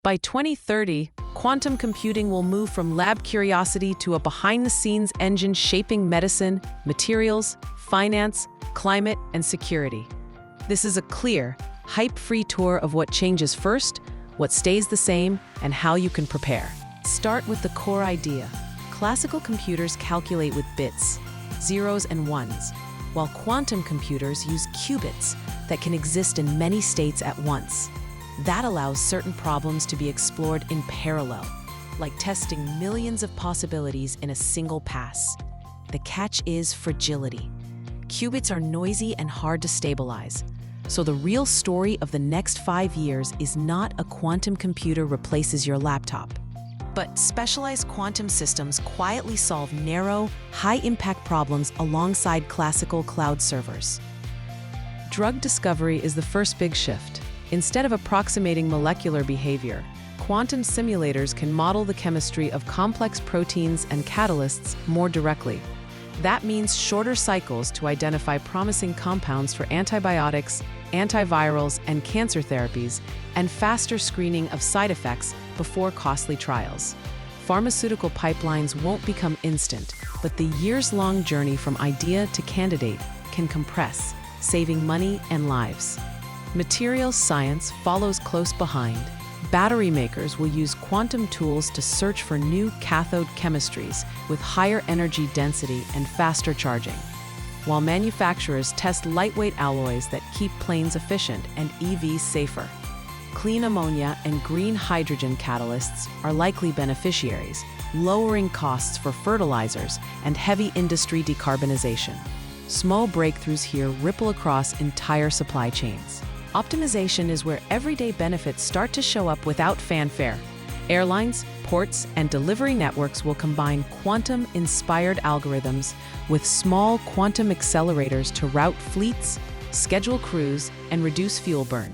By 2030, quantum computing will move from lab curiosity to a behind-the-scenes engine shaping medicine, materials, finance, climate, and security. This is a clear, hype-free tour of what changes first, what stays the same, and how you can prepare. Start with the core idea. Classical computers calculate with bits, zeros and ones, while quantum computers use qubits that can exist in many states at once. That allows certain problems to be explored in parallel, like testing millions of possibilities in a single pass. The catch is fragility. Qubits are noisy and hard to stabilize. So the real story of the next 5 years is not a quantum computer replaces your laptop, but specialized quantum systems quietly solve narrow, high-impact problems alongside classical cloud servers. Drug discovery is the first big shift. Instead of approximating molecular behavior, quantum simulators can model the chemistry of complex proteins and catalysts more directly. That means shorter cycles to identify promising compounds for antibiotics, antivirals, and cancer therapies, and faster screening of side effects before costly trials. Pharmaceutical pipelines won't become instant, but the years-long journey from idea to candidate can compress, saving money and lives. Materials science follows close behind. Battery makers will use quantum tools to search for new cathode chemistries with higher energy density and faster charging, while manufacturers test lightweight alloys that keep planes efficient and EVs safer. Clean ammonia and green hydrogen catalysts are likely beneficiaries, lowering costs for fertilizers and heavy industry decarbonization. Small breakthroughs here ripple across entire supply chains. Optimization is where everyday benefits start to show up without fanfare. Airlines, ports, and delivery networks will combine quantum-inspired algorithms with small quantum accelerators to route fleets, schedule crews, and reduce fuel burn.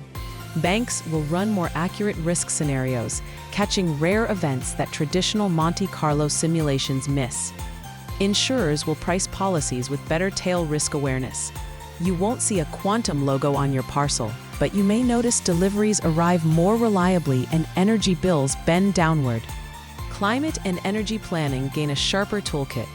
Banks will run more accurate risk scenarios, catching rare events that traditional Monte Carlo simulations miss. Insurers will price policies with better tail risk awareness. You won't see a quantum logo on your parcel, but you may notice deliveries arrive more reliably and energy bills bend downward. Climate and energy planning gain a sharper toolkit.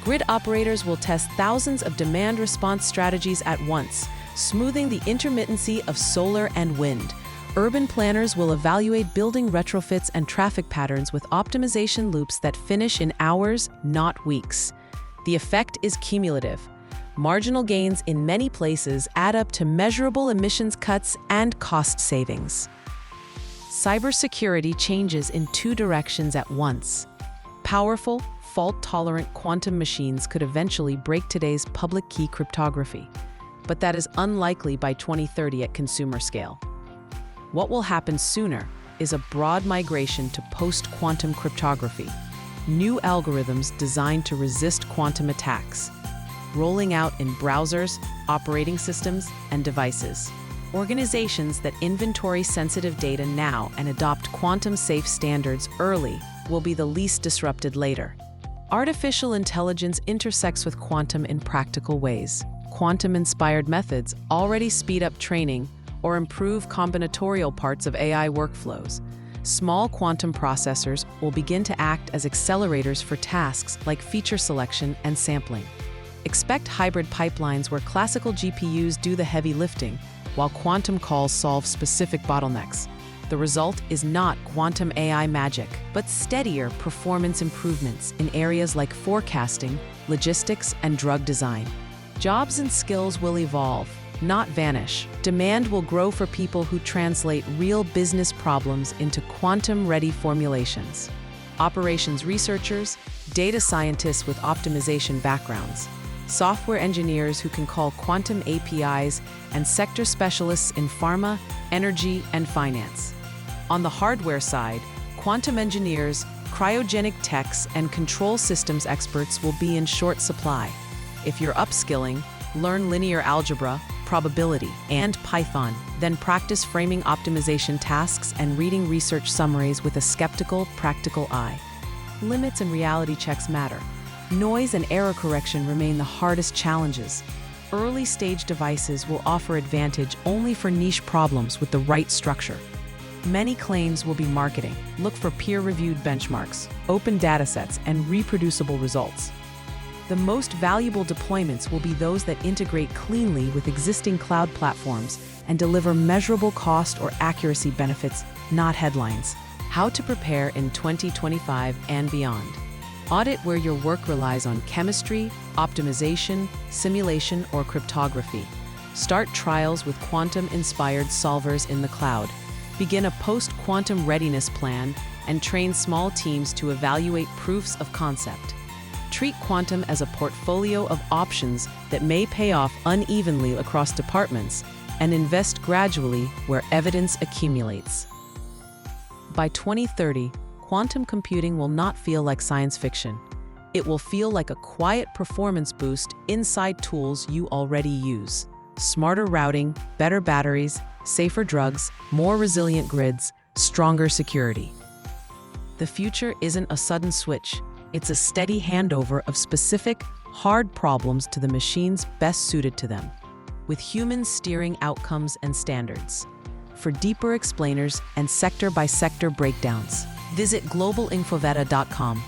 Grid operators will test thousands of demand response strategies at once, smoothing the intermittency of solar and wind. Urban planners will evaluate building retrofits and traffic patterns with optimization loops that finish in hours, not weeks. The effect is cumulative. Marginal gains in many places add up to measurable emissions cuts and cost savings. Cybersecurity changes in two directions at once. Powerful, fault-tolerant quantum machines could eventually break today's public key cryptography, but that is unlikely by 2030 at consumer scale. What will happen sooner is a broad migration to post-quantum cryptography, new algorithms designed to resist quantum attacks, rolling out in browsers, operating systems, and devices. Organizations that inventory sensitive data now and adopt quantum-safe standards early will be the least disrupted later. Artificial intelligence intersects with quantum in practical ways. Quantum-inspired methods already speed up training or improve combinatorial parts of AI workflows. Small quantum processors will begin to act as accelerators for tasks like feature selection and sampling. Expect hybrid pipelines where classical GPUs do the heavy lifting, while quantum calls solve specific bottlenecks. The result is not quantum AI magic, but steadier performance improvements in areas like forecasting, logistics, and drug design. Jobs and skills will evolve, not vanish. Demand will grow for people who translate real business problems into quantum-ready formulations. Operations researchers, data scientists with optimization backgrounds, software engineers who can call quantum APIs, and sector specialists in pharma, energy, and finance. On the hardware side, quantum engineers, cryogenic techs, and control systems experts will be in short supply. If you're upskilling, learn linear algebra, probability, and Python, then practice framing optimization tasks and reading research summaries with a skeptical, practical eye. Limits and reality checks matter. Noise and error correction remain the hardest challenges. Early-stage devices will offer advantage only for niche problems with the right structure. Many claims will be marketing. Look for peer-reviewed benchmarks, open datasets, and reproducible results. The most valuable deployments will be those that integrate cleanly with existing cloud platforms and deliver measurable cost or accuracy benefits, not headlines. How to prepare in 2025 and beyond. Audit where your work relies on chemistry, optimization, simulation, or cryptography. Start trials with quantum-inspired solvers in the cloud. Begin a post-quantum readiness plan and train small teams to evaluate proofs of concept. Treat quantum as a portfolio of options that may pay off unevenly across departments and invest gradually where evidence accumulates. By 2030, quantum computing will not feel like science fiction. It will feel like a quiet performance boost inside tools you already use. Smarter routing, better batteries, safer drugs, more resilient grids, stronger security. The future isn't a sudden switch. It's a steady handover of specific, hard problems to the machines best suited to them, with humans steering outcomes and standards. For deeper explainers and sector-by-sector breakdowns, visit globalinfoveta.com.